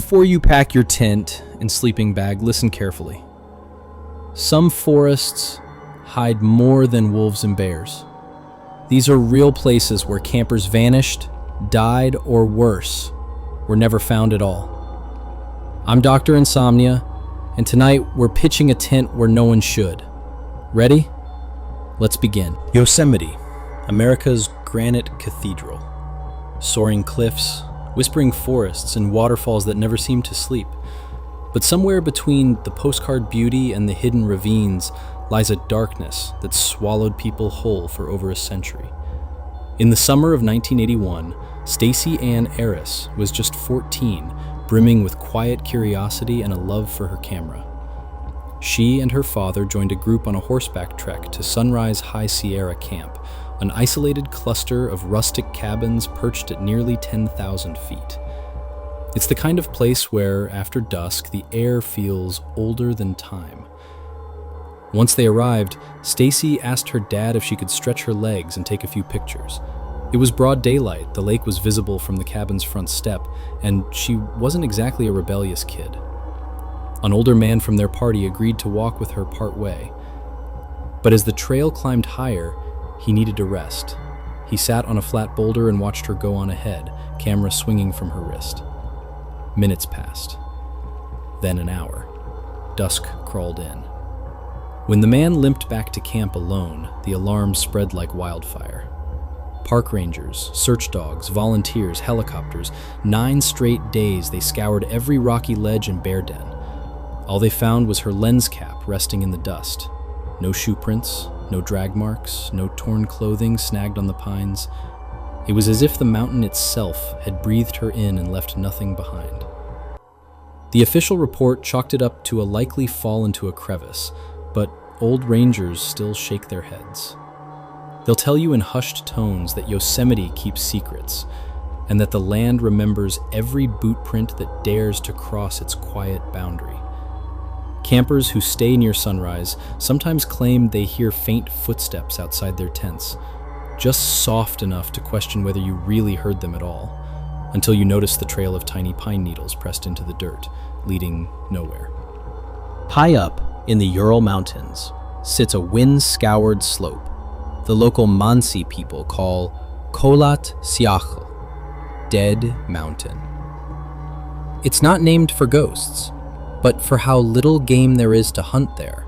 Before you pack your tent and sleeping bag, listen carefully. Some forests hide more than wolves and bears. These are real places where campers vanished, died, or worse, were never found at all. I'm Dr. Insomnia, and tonight we're pitching a tent where no one should. Ready? Let's begin. Yosemite, America's granite cathedral. Soaring cliffs, whispering forests, and waterfalls that never seem to sleep. But somewhere between the postcard beauty and the hidden ravines lies a darkness that swallowed people whole for over a century. In the summer of 1981, Stacey Ann Arris was just 14, brimming with quiet curiosity and a love for her camera. She and her father joined a group on a horseback trek to Sunrise High Sierra Camp, an isolated cluster of rustic cabins perched at nearly 10,000 feet. It's the kind of place where, after dusk, the air feels older than time. Once they arrived, Stacey asked her dad if she could stretch her legs and take a few pictures. It was broad daylight, the lake was visible from the cabin's front step, and she wasn't exactly a rebellious kid. An older man from their party agreed to walk with her part way. But as the trail climbed higher, he needed to rest. He sat on a flat boulder and watched her go on ahead, camera swinging from her wrist. Minutes passed. Then an hour. Dusk crawled in. When the man limped back to camp alone, the alarm spread like wildfire. Park rangers, search dogs, volunteers, helicopters. 9 straight days they scoured every rocky ledge and bear den. All they found was her lens cap resting in the dust. No shoe prints, no drag marks, no torn clothing snagged on the pines. It was as if the mountain itself had breathed her in and left nothing behind. The official report chalked it up to a likely fall into a crevice, but old rangers still shake their heads. They'll tell you in hushed tones that Yosemite keeps secrets, and that the land remembers every boot print that dares to cross its quiet boundary. Campers who stay near Sunrise sometimes claim they hear faint footsteps outside their tents, just soft enough to question whether you really heard them at all, until you notice the trail of tiny pine needles pressed into the dirt, leading nowhere. High up in the Ural Mountains sits a wind-scoured slope the local Mansi people call Kholat Syakhl, Dead Mountain. It's not named for ghosts, but for how little game there is to hunt there.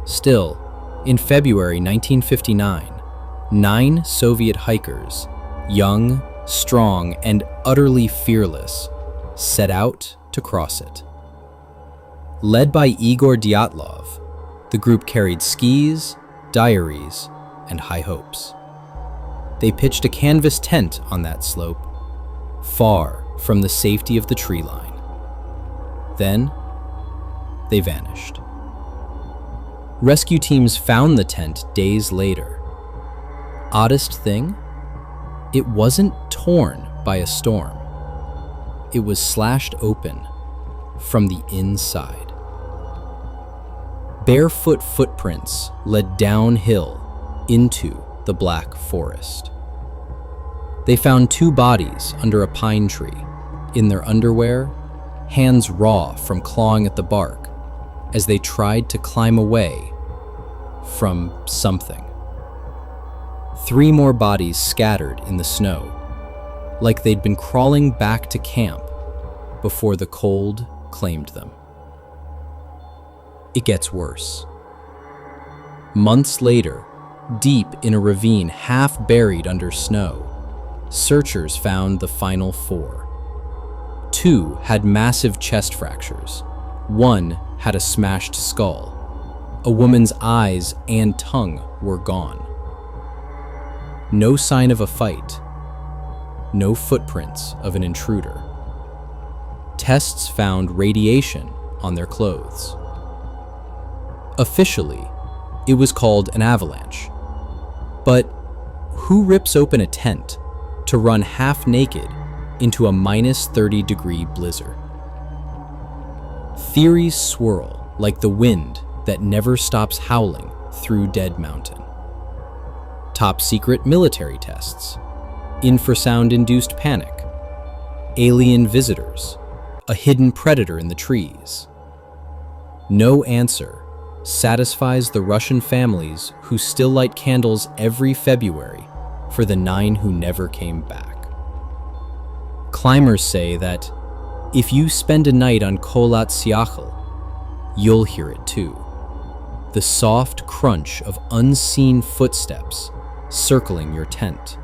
Still, in February 1959, 9 Soviet hikers, young, strong, and utterly fearless, set out to cross it. Led by Igor Dyatlov, the group carried skis, diaries, and high hopes. They pitched a canvas tent on that slope, far from the safety of the tree line. Then, they vanished. Rescue teams found the tent days later. Oddest thing? It wasn't torn by a storm. It was slashed open from the inside. Barefoot footprints led downhill into the black forest. They found 2 bodies under a pine tree, in their underwear, hands raw from clawing at the bark, as they tried to climb away from something. 3 more bodies scattered in the snow, like they'd been crawling back to camp before the cold claimed them. It gets worse. Months later, deep in a ravine half buried under snow, searchers found the final 4. 2 had massive chest fractures. 1 had a smashed skull. A woman's eyes and tongue were gone. No sign of a fight. No footprints of an intruder. Tests found radiation on their clothes. Officially, it was called an avalanche. But who rips open a tent to run half naked into a -30-degree blizzard? Theories swirl like the wind that never stops howling through Dead Mountain. Top secret military tests, infrasound-induced panic, alien visitors, a hidden predator in the trees? No answer satisfies the Russian families who still light candles every February for the 9 who never came back. Climbers say that if you spend a night on Kholat Syakhl, you'll hear it too. The soft crunch of unseen footsteps circling your tent.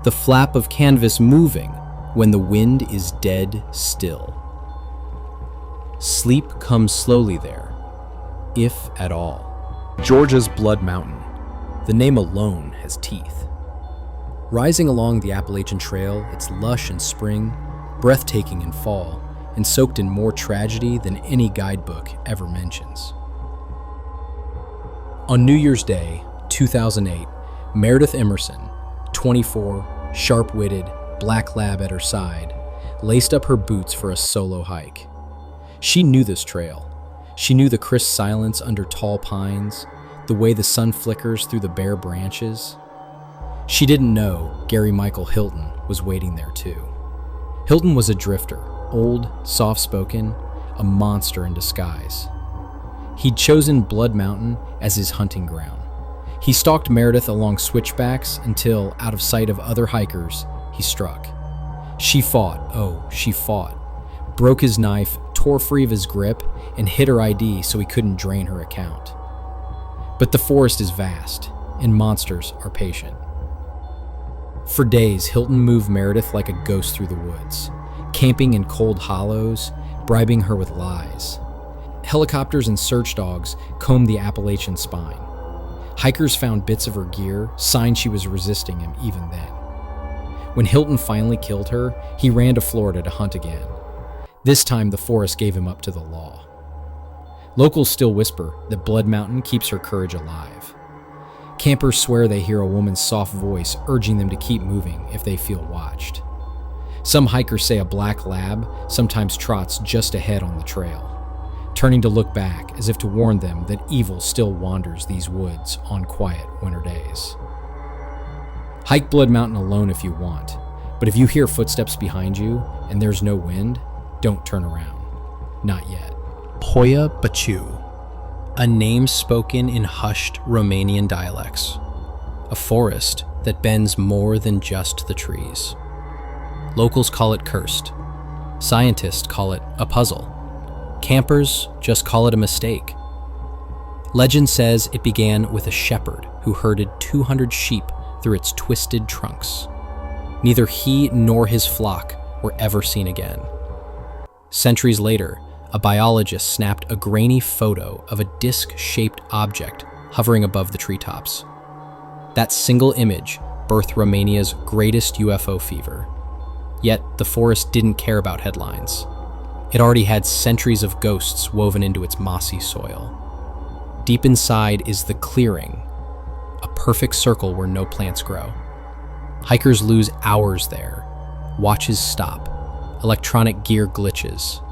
The flap of canvas moving when the wind is dead still. Sleep comes slowly there, if at all. Georgia's Blood Mountain. The name alone has teeth. Rising along the Appalachian Trail, it's lush in spring, breathtaking in fall, and soaked in more tragedy than any guidebook ever mentions. On New Year's Day, 2008, Meredith Emerson, 24, sharp-witted, black lab at her side, laced up her boots for a solo hike. She knew this trail. She knew the crisp silence under tall pines, the way the sun flickers through the bare branches. She didn't know Gary Michael Hilton was waiting there too. Hilton was a drifter, old, soft-spoken, a monster in disguise. He'd chosen Blood Mountain as his hunting ground. He stalked Meredith along switchbacks until, out of sight of other hikers, he struck. She fought, broke his knife, tore free of his grip, and hid her ID so he couldn't drain her account. But the forest is vast, and monsters are patient. For days, Hilton moved Meredith like a ghost through the woods, camping in cold hollows, bribing her with lies. Helicopters and search dogs combed the Appalachian spine. Hikers found bits of her gear, signs she was resisting him even then. When Hilton finally killed her, he ran to Florida to hunt again. This time, the forest gave him up to the law. Locals still whisper that Blood Mountain keeps her courage alive. Campers swear they hear a woman's soft voice urging them to keep moving if they feel watched. Some hikers say a black lab sometimes trots just ahead on the trail, turning to look back as if to warn them that evil still wanders these woods on quiet winter days. Hike Blood Mountain alone if you want, but if you hear footsteps behind you and there's no wind, don't turn around. Not yet. Hoia Baciu, a name spoken in hushed Romanian dialects. A forest that bends more than just the trees. Locals call it cursed. Scientists call it a puzzle. Campers just call it a mistake. Legend says it began with a shepherd who herded 200 sheep through its twisted trunks. Neither he nor his flock were ever seen again. Centuries later, a biologist snapped a grainy photo of a disc-shaped object hovering above the treetops. That single image birthed Romania's greatest UFO fever. Yet the forest didn't care about headlines. It already had centuries of ghosts woven into its mossy soil. Deep inside is the clearing, a perfect circle where no plants grow. Hikers lose hours there. Watches stop. Electronic gear glitches.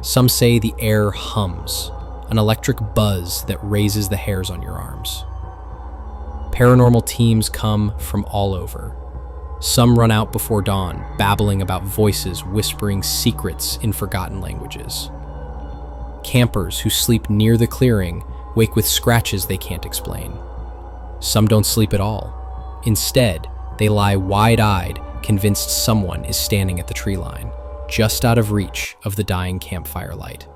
Some say the air hums, an electric buzz that raises the hairs on your arms. Paranormal teams come from all over. Some run out before dawn, babbling about voices whispering secrets in forgotten languages. Campers who sleep near the clearing wake with scratches they can't explain. Some don't sleep at all. Instead, they lie wide-eyed, convinced someone is standing at the tree line, just out of reach of the dying campfire light.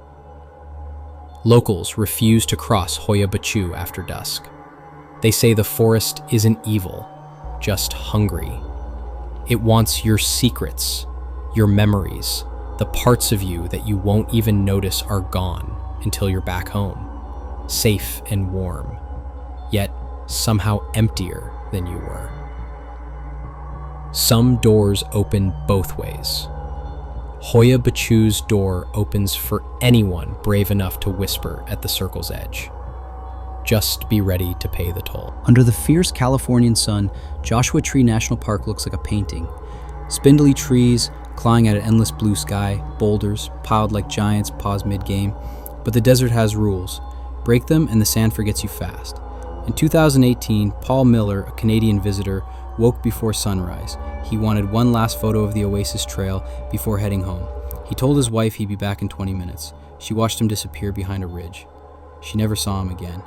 Locals refuse to cross Hoia Baciu after dusk. They say the forest isn't evil, just hungry. It wants your secrets, your memories, the parts of you that you won't even notice are gone until you're back home, safe and warm, yet somehow emptier than you were. Some doors open both ways. Hoia Baciu's door opens for anyone brave enough to whisper at the circle's edge. Just be ready to pay the toll. Under the fierce Californian sun, Joshua Tree National Park looks like a painting. Spindly trees clawing at an endless blue sky, boulders piled like giants pause mid-game. But the desert has rules. Break them and the sand forgets you fast. In 2018, Paul Miller, a Canadian visitor, woke before sunrise. He wanted one last photo of the Oasis Trail before heading home. He told his wife he'd be back in 20 minutes. She watched him disappear behind a ridge. She never saw him again.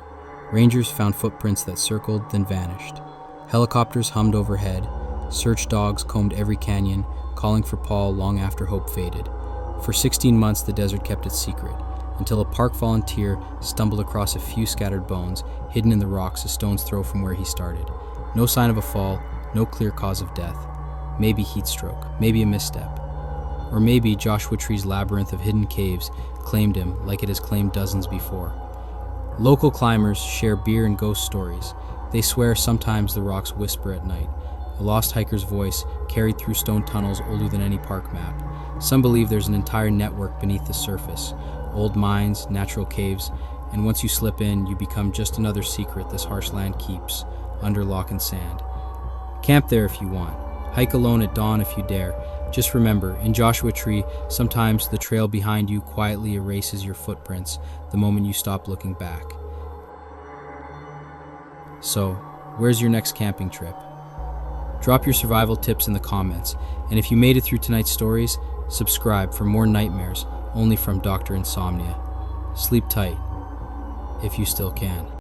Rangers found footprints that circled, then vanished. Helicopters hummed overhead. Search dogs combed every canyon, calling for Paul long after hope faded. For 16 months, the desert kept its secret, until a park volunteer stumbled across a few scattered bones, hidden in the rocks a stone's throw from where he started. No sign of a fall, no clear cause of death. Maybe heat stroke, maybe a misstep. Or maybe Joshua Tree's labyrinth of hidden caves claimed him like it has claimed dozens before. Local climbers share beer and ghost stories. They swear sometimes the rocks whisper at night, a lost hiker's voice carried through stone tunnels older than any park map. Some believe there's an entire network beneath the surface, old mines, natural caves, and once you slip in, you become just another secret this harsh land keeps, under lock and sand. Camp there if you want. Hike alone at dawn if you dare. Just remember, in Joshua Tree, sometimes the trail behind you quietly erases your footprints the moment you stop looking back. So, where's your next camping trip? Drop your survival tips in the comments, and if you made it through tonight's stories, subscribe for more nightmares only from Dr. Insomnia. Sleep tight, if you still can.